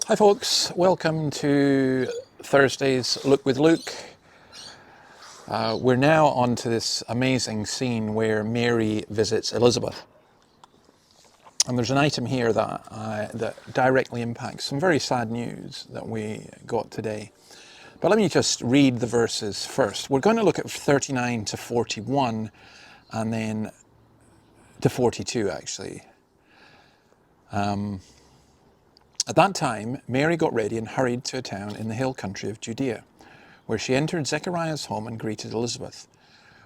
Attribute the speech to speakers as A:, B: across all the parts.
A: Hi folks, welcome to Thursday's Look with Luke. We're now on to this amazing scene where Mary visits Elizabeth. And there's an item here that directly impacts some very sad news that we got today. But let me just read the verses first. We're going to look at 39 to 41 and then to 42 actually. At that time, Mary got ready and hurried to a town in the hill country of Judea, where she entered Zechariah's home and greeted Elizabeth.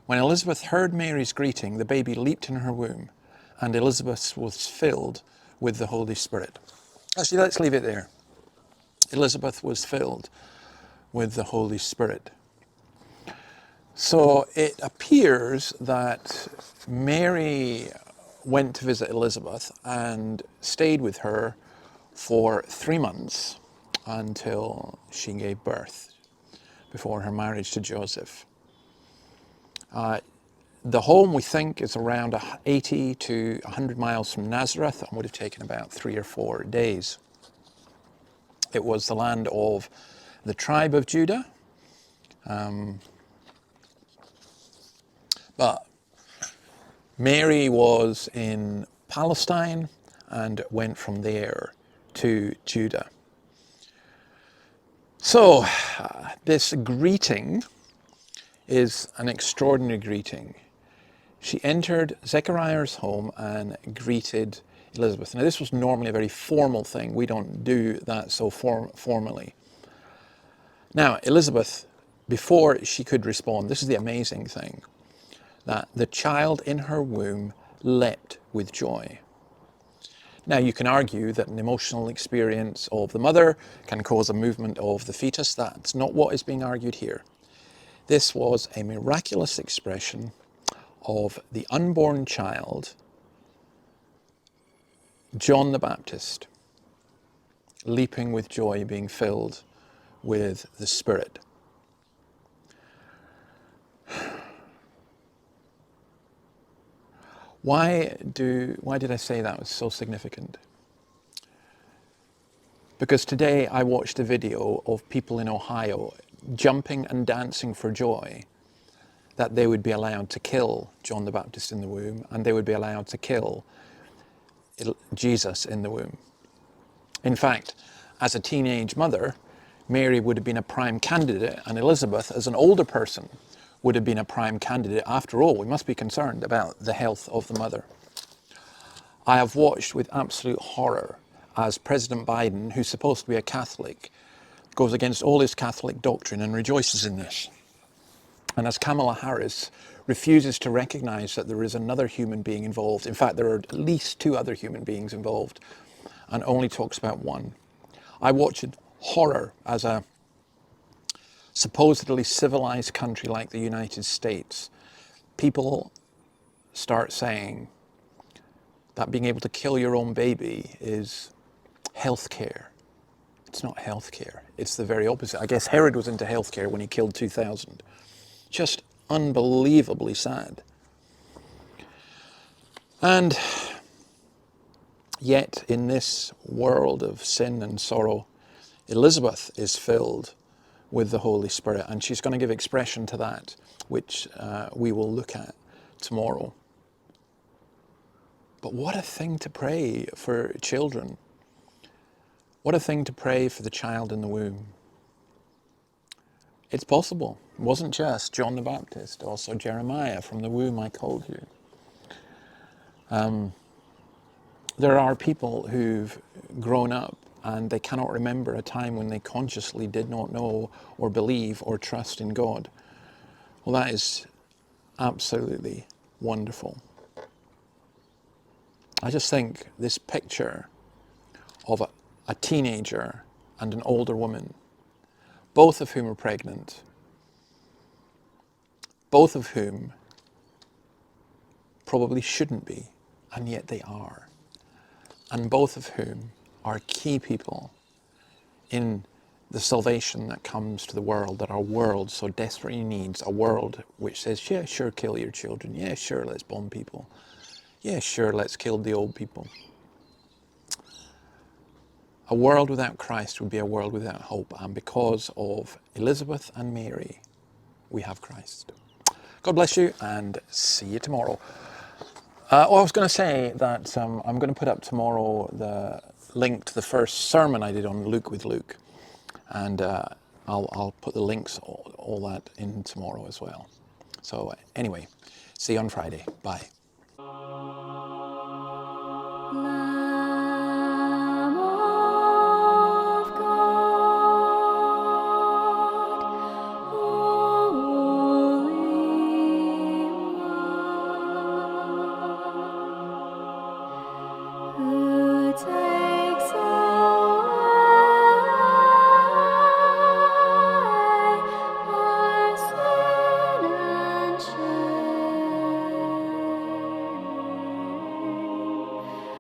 A: When Elizabeth heard Mary's greeting, the baby leaped in her womb, and Elizabeth was filled with the Holy Spirit. Actually, let's leave it there. Elizabeth was filled with the Holy Spirit. So it appears that Mary went to visit Elizabeth and stayed with her for 3 months until she gave birth, before her marriage to Joseph. The home, we think, is around 80 to 100 miles from Nazareth and would have taken about 3 or 4 days. It was the land of the tribe of Judah, but Mary was in Palestine and went from there to Judah. So this greeting is an extraordinary greeting. She entered Zechariah's home and greeted Elizabeth. Now this was normally a very formal thing. We don't do that so formally. Now Elizabeth, before she could respond, this is the amazing thing, that the child in her womb leapt with joy. Now you can argue that an emotional experience of the mother can cause a movement of the fetus. That's not what is being argued here. This was a miraculous expression of the unborn child, John the Baptist, leaping with joy, being filled with the Spirit. Why did I say that was so significant? Because today I watched a video of people in Ohio jumping and dancing for joy that they would be allowed to kill John the Baptist in the womb, and they would be allowed to kill Jesus in the womb. In fact, as a teenage mother, Mary would have been a prime candidate, and Elizabeth, as an older person, would have been a prime candidate. After all, we must be concerned about the health of the mother. I have watched with absolute horror as President Biden, who's supposed to be a Catholic, goes against all his Catholic doctrine and rejoices in this. And as Kamala Harris refuses to recognize that there is another human being involved. In fact, there are at least 2 other human beings involved, and only talks about one. I watched horror as a supposedly civilized country like the United States, people start saying that being able to kill your own baby is healthcare. It's not healthcare. It's the very opposite. I guess Herod was into healthcare when he killed 2,000. Just unbelievably sad. And yet in this world of sin and sorrow, Elizabeth is filled with the Holy Spirit, and she's going to give expression to that, which we will look at tomorrow. But what a thing to pray for children. What a thing to pray for the child in the womb. It's possible. It wasn't just John the Baptist, also Jeremiah, from the womb I called you. There are people who've grown up and they cannot remember a time when they consciously did not know or believe or trust in God. Well, that is absolutely wonderful. I just think this picture of a teenager and an older woman, both of whom are pregnant, both of whom probably shouldn't be, and yet they are, and both of whom are key people in the salvation that comes to the world, that our world so desperately needs. A world which says, yeah, sure, kill your children. Yeah, sure, let's bomb people. Yeah, sure, let's kill the old people. A world without Christ would be a world without hope, and because of Elizabeth and Mary, we have Christ. God bless you, and see you tomorrow. I was going to say that I'm going to put up tomorrow the link to the first sermon I did on Luke with Luke, and I'll put the links, all that in tomorrow as well. So anyway, see you on Friday. Bye.